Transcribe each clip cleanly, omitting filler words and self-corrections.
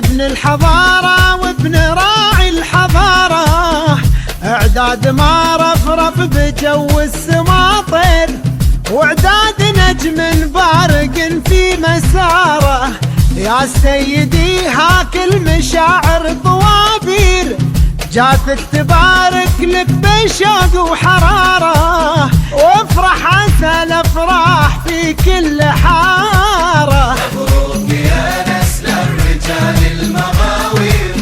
ابن الحضارة وابن راعي الحضارة، اعداد ما رفرف بجو السماطر، واعداد نجم بارق في مساره. يا سيدي هاك المشاعر طوابير، جاتك تبارك لك بشوق وحرارة، وافرح عسى الافراح في كل حارة. مبروك يا نسل الرجال المغاوير،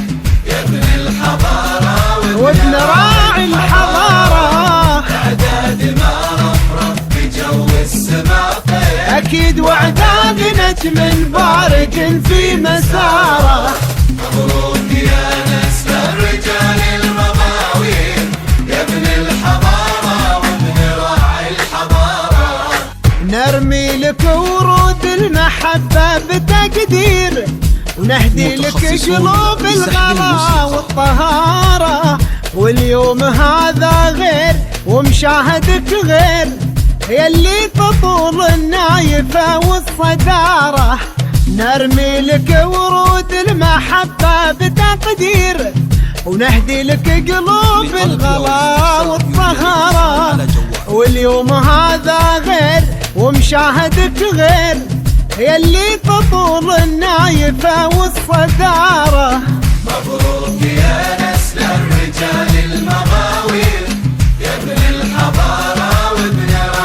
يا ابن الحضارة وابن راعي الحضارة، اعداد ما رفرف بجو السماطر، اكيد واعداد نجم بارق في مساره. مبروك يا نسل الرجال المغاوير، يا ابن الحضارة وابن راعي الحضارة. نرمي لك ورود المحبة بتقدير، ونهدي لك قلوب الغلا والطهارة، واليوم هذا غير ومشاهدك غير، يلي تطول النايفة والصدارة. نرمي لك ورود المحبة بتقدير، ونهدي لك قلوب الغلا والطهارة، واليوم هذا غير ومشاهدك غير، يلي تطول النايفة والصدارة. مبروك يا نسل الرجال المغاوير، يا ابن الحضارة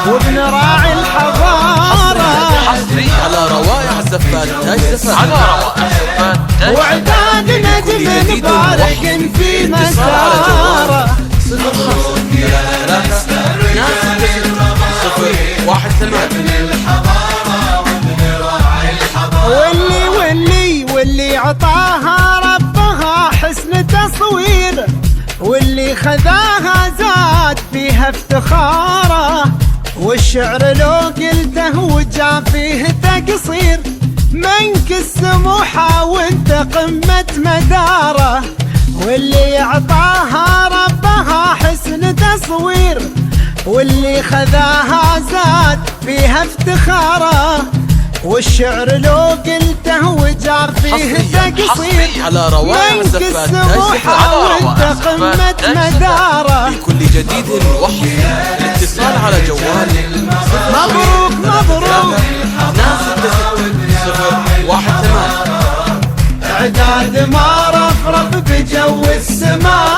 وابن راعي الحضارة. حصري على روائع زفات تاج زفات، على روائع زفات تاج، واعداد نجم بارق في مساره. مبروك يا نسل الرجال المغاوير، 1-8 الحضارة وابن راعي الحضارة. واللي عطاها ربها حسن تصوير، واللي خذاها زاد فيها افتخاره، والشعر لو قلته وجا فيه تقصير، منك السموحة وانت قمة مداره. واللي عطاها ربها حسن تصوير، واللي خذاها زاد فيها افتخاره، والشعر لو قلته وجار فيه تقصير، على روائع منك زفات السموحة وانت قمة مداره. لكل جديد وحصري الاتصال على جوالي مبروك مبروك 1-8. اعداد ما رفرف بجو السماء.